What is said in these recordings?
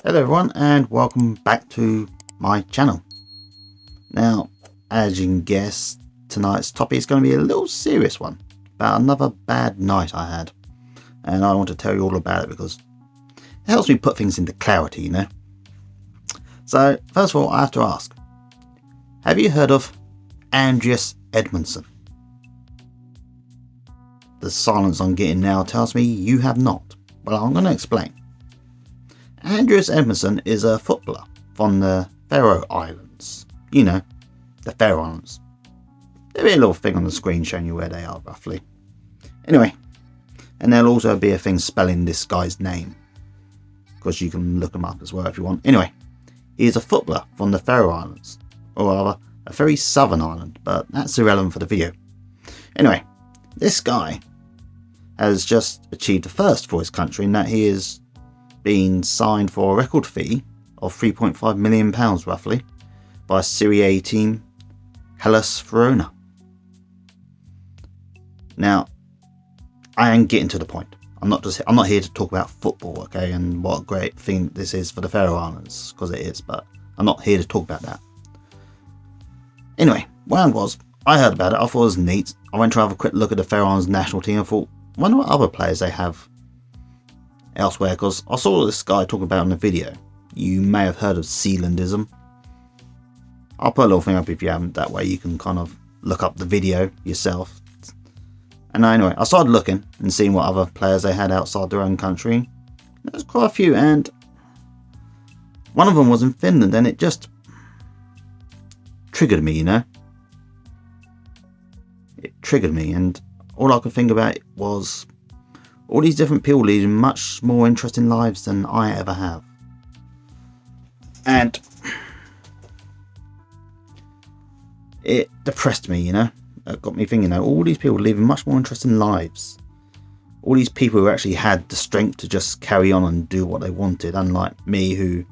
Hello everyone and welcome back to my channel. Now, as you can guess, tonight's topic is going to be a little serious one about another bad night I had, and I want to tell you all about it because it helps me put things into clarity, you know. So first of all, I have to ask, have you heard of Andreas Edmondson? The silence I'm getting now tells me you have not. Well, I'm going to explain. Andreas Edmondson is a footballer from the Faroe Islands. You know, the Faroe Islands. There'll be a little thing on the screen showing you where they are roughly. Anyway, and there'll also be a thing spelling this guy's name, because you can look him up as well if you want. Anyway, he is a footballer from the Faroe Islands, or rather a very southern island, but that's irrelevant for the video. Anyway, this guy has just achieved a first for his country in that he is being signed for a record fee of £3.5 million roughly by Serie A team Hellas Verona. Now, I am getting to the point. I'm not here to talk about football, okay, and what a great thing this is for the Faroe Islands, because it is, but I'm not here to talk about that. Anyway, I heard about it, I thought it was neat. I went to have a quick look at the Faroe Islands national team and thought, I wonder what other players they have elsewhere, because I saw this guy talking about in the video. You may have heard of Sealandism. I'll put a little thing up if you haven't, that way you can kind of look up the video yourself. And anyway, I started looking and seeing what other players they had outside their own country. There's quite a few, and one of them was in Finland, and it just triggered me, you know. It triggered me, and all I could think about was all these different people leading much more interesting lives than I ever have. And it depressed me, you know. It got me thinking, all these people living much more interesting lives. All these people who actually had the strength to just carry on and do what they wanted, unlike me who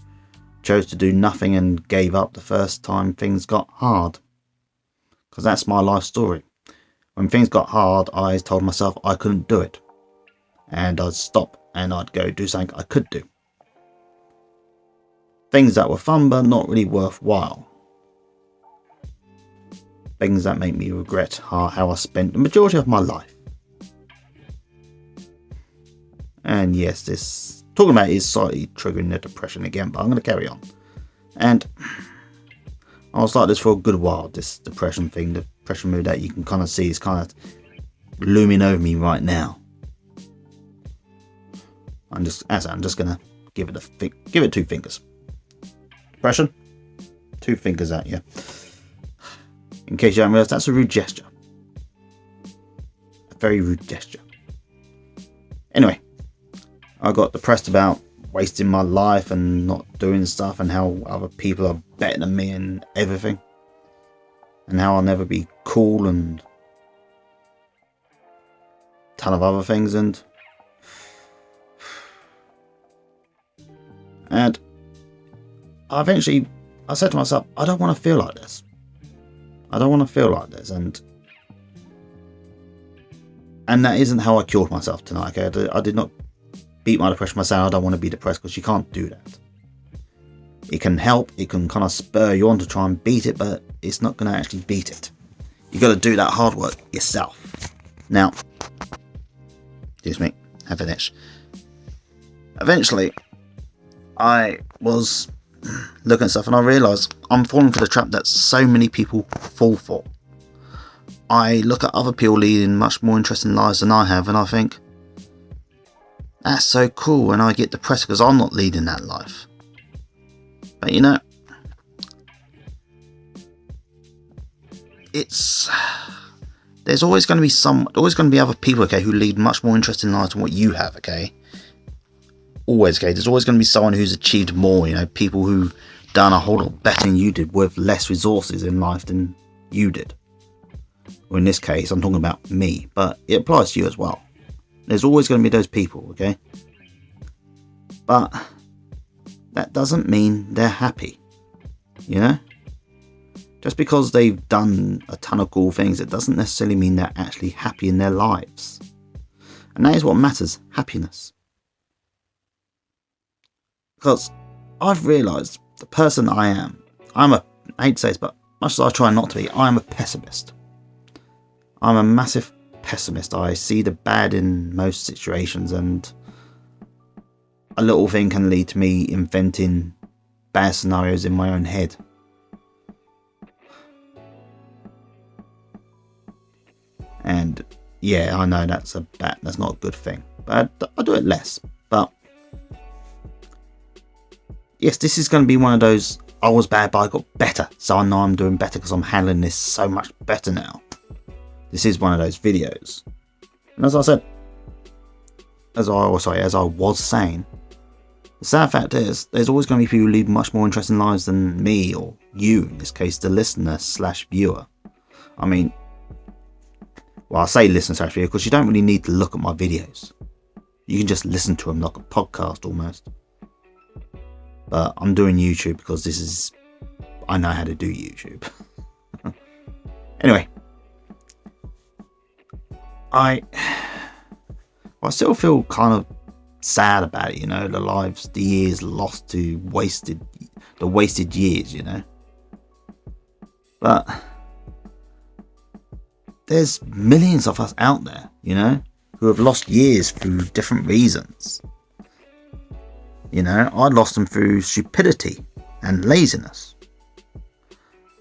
chose to do nothing and gave up the first time things got hard. Because that's my life story. When things got hard, I told myself I couldn't do it. And I'd stop and I'd go do something I could do. Things that were fun but not really worthwhile. Things that make me regret how I spent the majority of my life. And yes, this talking about it is slightly triggering the depression again, but I'm going to carry on. And I was like this for a good while, this depression thing, the depression mood that you can kind of see is kind of looming over me right now. I'm just gonna give it 2 fingers. Depression, 2 fingers at you. In case you haven't realised, that's a rude gesture. A very rude gesture. Anyway, I got depressed about wasting my life and not doing stuff, and how other people are better than me and everything, and how I'll never be cool and a ton of other things, and I said to myself, I don't want to feel like this. I don't want to feel like this, and that isn't how I cured myself tonight. Okay, I did not beat my depression by saying I don't want to be depressed, because you can't do that. It can help, it can kind of spur you on to try and beat it, but it's not going to actually beat it. You got to do that hard work yourself. Now, excuse me, have an itch. Eventually, I was looking at stuff and I realised I'm falling for the trap that so many people fall for. I look at other people leading much more interesting lives than I have, and I think, that's so cool, and I get depressed because I'm not leading that life. But you know, there's always going to be other people, okay, who lead much more interesting lives than what you have, okay. Always, okay. There's always going to be someone who's achieved more, you know, people who done a whole lot better than you did with less resources in life than you did. Or in this case, I'm talking about me, but it applies to you as well. There's always going to be those people, okay? But that doesn't mean they're happy, you know? Just because they've done a ton of cool things, it doesn't necessarily mean they're actually happy in their lives. And that is what matters, happiness. Because I've realised the person I am, I hate to say this, but much as I try not to be, I am a pessimist. I'm a massive pessimist. I see the bad in most situations, and a little thing can lead to me inventing bad scenarios in my own head. And yeah, I know that's not a good thing, but I do it less. But yes, this is going to be one of those, I was bad but I got better, so I know I'm doing better because I'm handling this so much better now. This is one of those videos. And as I said, as I was saying, the sad fact is there's always going to be people who lead much more interesting lives than me, or you, in this case the listener / viewer. I mean, well, I say listener / viewer because you don't really need to look at my videos. You can just listen to them like a podcast almost. But I'm doing YouTube because I know how to do YouTube. Anyway, I still feel kind of sad about it, the years lost to the wasted years, But there's millions of us out there, who have lost years through different reasons. I lost them through stupidity and laziness.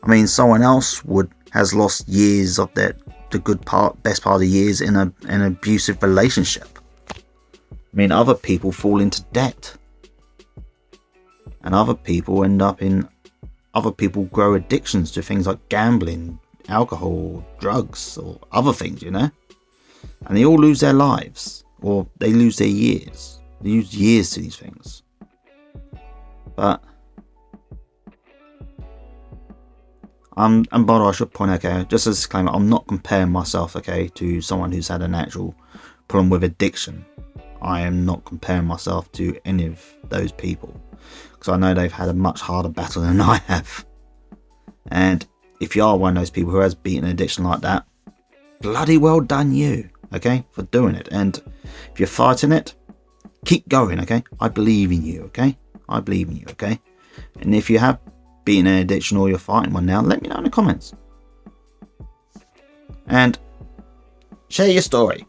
I mean, someone else has lost years of best part of the years in an abusive relationship. I mean, other people fall into debt, and other people grow addictions to things like gambling, alcohol, drugs, or other things, and they all lose their lives, or they lose their years. They use years to these things. But and by the way, I should point out, just as a disclaimer, I'm not comparing myself, to someone who's had an actual problem with addiction. I am not comparing myself to any of those people, because I know they've had a much harder battle than I have. And if you are one of those people who has beaten addiction like that, bloody well done you, for doing it. And if you're fighting it, keep going, I believe in you, I believe in you, And if you have beaten an addiction or you're fighting one now, let me know in the comments. And share your story.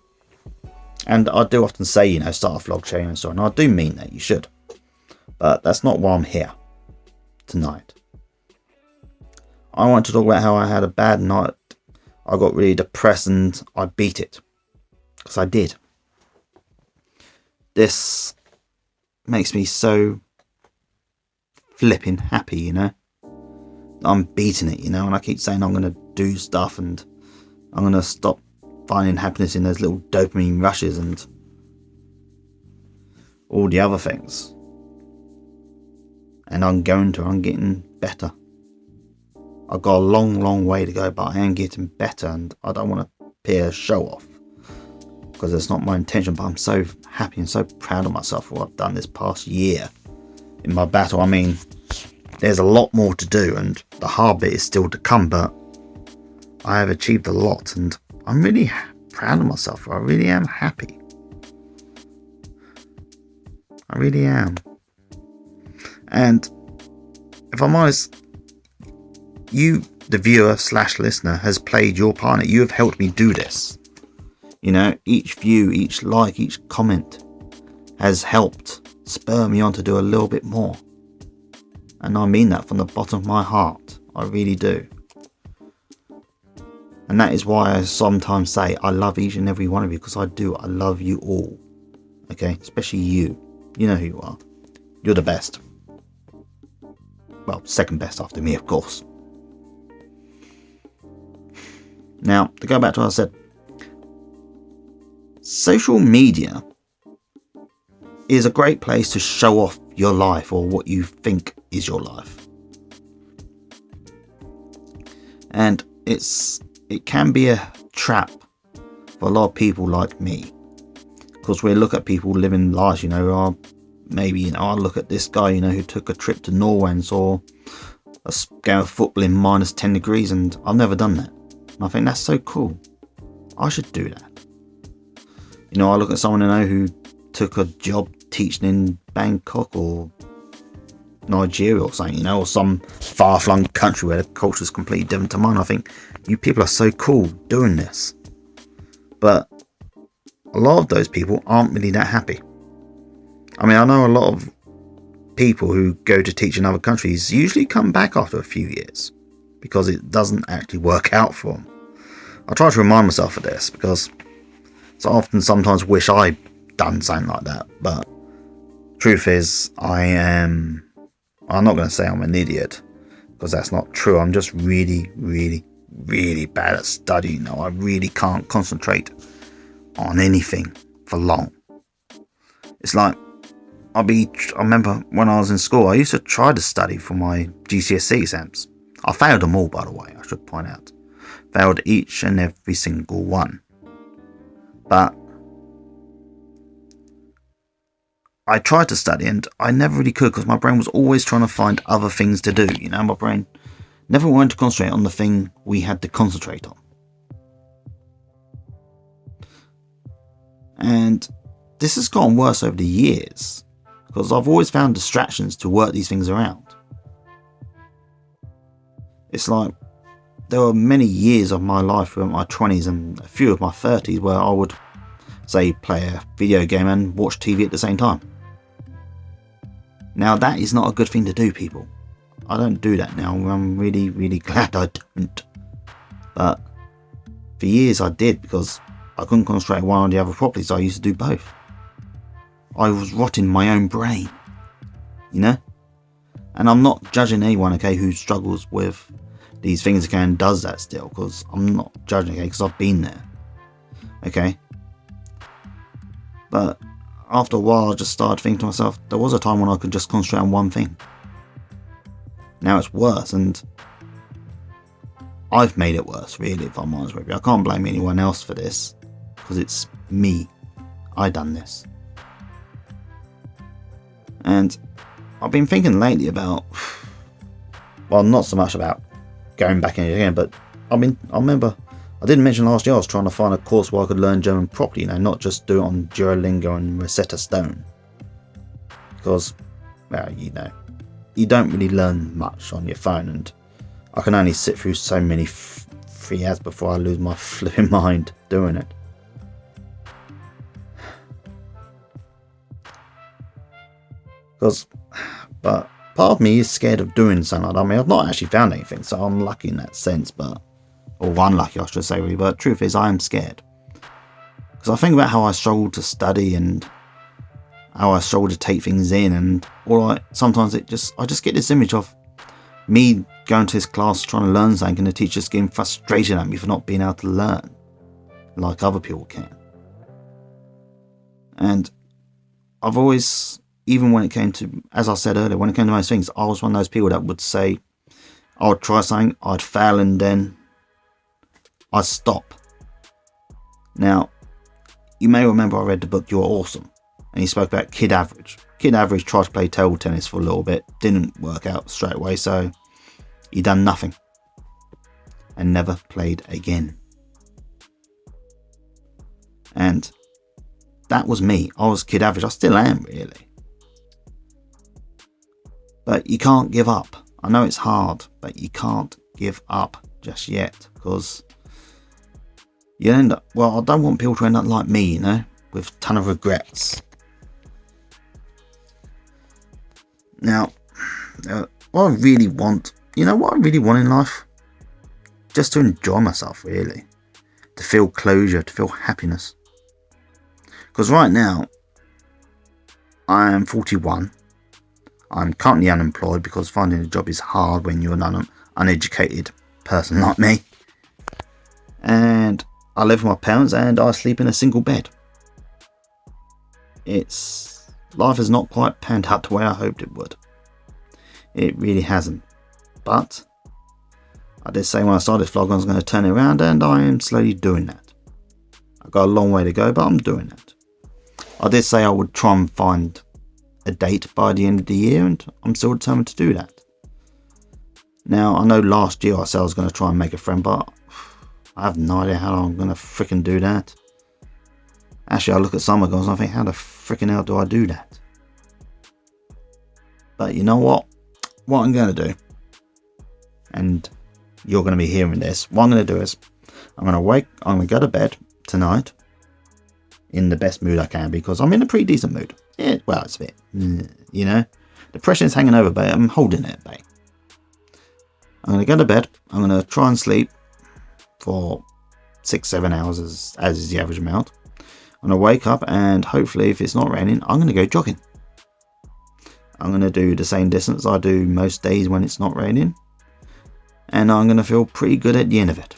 And I do often say, start a vlog sharing your story, and I do mean that, you should. But that's not why I'm here tonight. I want to talk about how I had a bad night. I got really depressed and I beat it. Because I did. This makes me so flipping happy, I'm beating it, and I keep saying I'm going to do stuff and I'm going to stop finding happiness in those little dopamine rushes and all the other things. And I'm getting better. I've got a long way to go, but I am getting better, and I don't want to appear a show off, because it's not my intention, but I'm so happy and so proud of myself for what I've done this past year in my battle. I mean, there's a lot more to do, and the hard bit is still to come, but I have achieved a lot, and I'm really proud of myself. I really am happy. I really am. And if I'm honest, you, the viewer / listener, has played your part. You have helped me do this. Each view, each like, each comment has helped spur me on to do a little bit more. And I mean that from the bottom of my heart. I really do. And that is why I sometimes say I love each and every one of you, because I do. I love you all. Especially you. You know who you are. You're the best. Well, second best after me, of course. Now, to go back to what I said, social media is a great place to show off your life, or what you think is your life. And it can be a trap for a lot of people like me, because we look at people living lives, I look at this guy, who took a trip to Norway and saw a game of football in minus 10 degrees, and I've never done that. And I think that's so cool. I should do that. I look at someone I know who took a job teaching in Bangkok, or Nigeria or something, or some far-flung country where the culture is completely different to mine. I think you people are so cool doing this. But a lot of those people aren't really that happy. I mean, I know a lot of people who go to teach in other countries usually come back after a few years because it doesn't actually work out for them. I try to remind myself of this because I often sometimes wish I'd done something like that. But truth is, I'm not going to say I'm an idiot because that's not true. I'm just really, really, really bad at studying. I really can't concentrate on anything for long. It's like I remember when I was in school, I used to try to study for my GCSE exams. I failed them all, by the way, I should point out. Failed each and every single one. But I tried to study and I never really could because my brain was always trying to find other things to do. My brain never wanted to concentrate on the thing we had to concentrate on. And this has gotten worse over the years because I've always found distractions to work these things around. It's like there were many years of my life throughout my 20s and a few of my 30s where I would, say, play a video game and watch TV at the same time. Now that is not a good thing to do, people. I don't do that now. I'm really, really glad I don't. But for years I did because I couldn't concentrate on one or the other properly, so I used to do both. I was rotting my own brain, And I'm not judging anyone, okay, who struggles with these things, okay, and does that still, because I'm not judging, okay, because I've been there, okay. But after a while, I just started thinking to myself, there was a time when I could just concentrate on one thing. Now it's worse, and I've made it worse, really, if I'm honest with you. I can't blame anyone else for this, because it's me. I done this. And I've been thinking lately about, well, not so much about going back in it again, but I remember, I didn't mention last year I was trying to find a course where I could learn German properly, not just do it on Duolingo and Rosetta Stone. Because, well, you don't really learn much on your phone, and I can only sit through so many free ads before I lose my flipping mind doing it. But part of me is scared of doing something like that. I mean, I've not actually found anything, so I'm lucky in that sense, or unlucky, I should say, really. But the truth is, I am scared. Because I think about how I struggle to study and how I struggle to take things in, and sometimes I just get this image of me going to this class trying to learn something and the teacher's getting frustrated at me for not being able to learn like other people can. And I've always, even when it came to, as I said earlier, when it came to most things, I was one of those people that would say, I would try something, I'd fail, and then I'd stop. Now, you may remember I read the book You're Awesome, and he spoke about Kid Average. Kid Average tried to play table tennis for a little bit, didn't work out straight away, so he done nothing and never played again. And that was me. I was Kid Average. I still am, really. But you can't give up. I know it's hard, but you can't give up just yet, because you end up, well, I don't want people to end up like me, with a ton of regrets. Now, what I really want, what I really want in life? Just to enjoy myself, really. To feel closure, to feel happiness. Because right now, I am 41. I'm currently unemployed because finding a job is hard when you're an uneducated person like me. And I live with my parents and I sleep in a single bed. Life has not quite panned out the way I hoped it would. It really hasn't. But I did say when I started this vlog I was going to turn it around, and I am slowly doing that. I've got a long way to go, but I'm doing that. I did say I would try and find a date by the end of the year, and I'm still determined to do that. Now, I know last year I said I was going to try and make a friend, but I have no idea how I'm going to fricking do that. Actually, I look at some of the girls and I think, how the fricking hell do I do that? But you know what? what I'm going to do, and you're going to be hearing this, what I'm going to do is I'm going to go to bed tonight in the best mood I can, because I'm in a pretty decent mood. Yeah, well, it's a bit, depression is hanging over, but I'm holding it at bay. I'm going to go to bed. I'm going to try and sleep for 6-7 hours as is the average amount. I'm going to wake up, and hopefully if it's not raining, I'm going to go jogging. I'm going to do the same distance I do most days when it's not raining, and I'm going to feel pretty good at the end of it.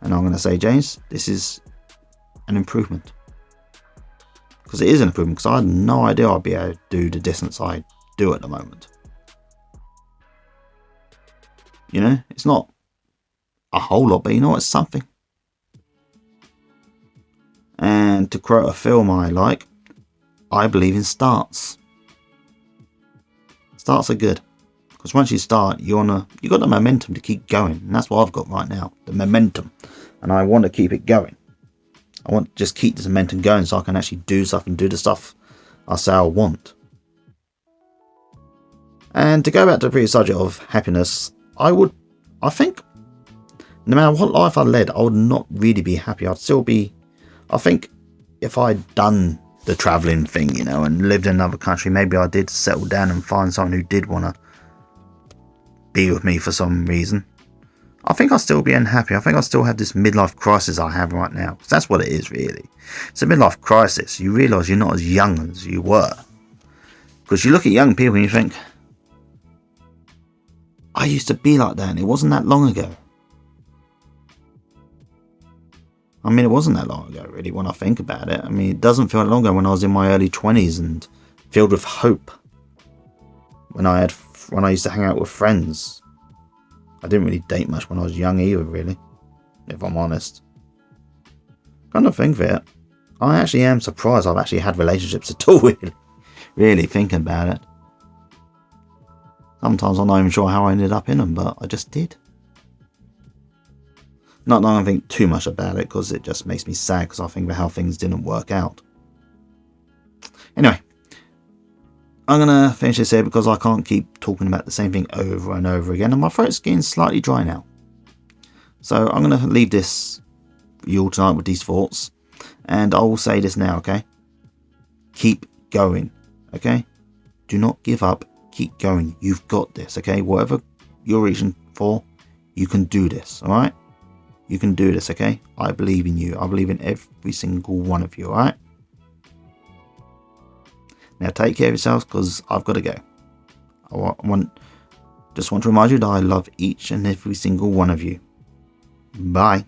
And I'm going to say, James, this is an improvement. Because it is an improvement, because I had no idea I'd be able to do the distance I do at the moment. It's not a whole lot, but it's something. And to quote a film I like, I believe in starts. Starts are good, because once you start, you got the momentum to keep going, and that's what I've got right now, the momentum, and I want to keep it going. I want to just keep this momentum going so I can actually do stuff and do the stuff I say I want. And to go back to the previous subject of happiness, I think, no matter what life I led, I would not really be happy. I think if I'd done the travelling thing, and lived in another country, maybe I did settle down and find someone who did want to be with me for some reason, I think I'll still be unhappy. I think I'll still have this midlife crisis I have right now. Because that's what it is, really. It's a midlife crisis. You realise you're not as young as you were. Because you look at young people and you think, I used to be like that, and it wasn't that long ago. I mean, it wasn't that long ago, really, when I think about it. I mean, it doesn't feel that long ago when I was in my early 20s and filled with hope. When I used to hang out with friends. I didn't really date much when I was young either, really, if I'm honest. Kind of think of it, I actually am surprised I've actually had relationships at all, really thinking about it. Sometimes I'm not even sure how I ended up in them, but I just did. Not that I don't think too much about it, because it just makes me sad, because I think about how things didn't work out. Anyway, I'm going to finish this here because I can't keep talking about the same thing over and over again, and my throat's getting slightly dry now. So I'm going to leave this for you all tonight with these thoughts, and I will say this now, okay? Keep going, okay? Do not give up. Keep going. You've got this, okay? Whatever you're reaching for, you can do this, alright? You can do this, okay? I believe in you. I believe in every single one of you, alright? Now take care of yourselves, because I've got to go. Just want to remind you that I love each and every single one of you. Bye.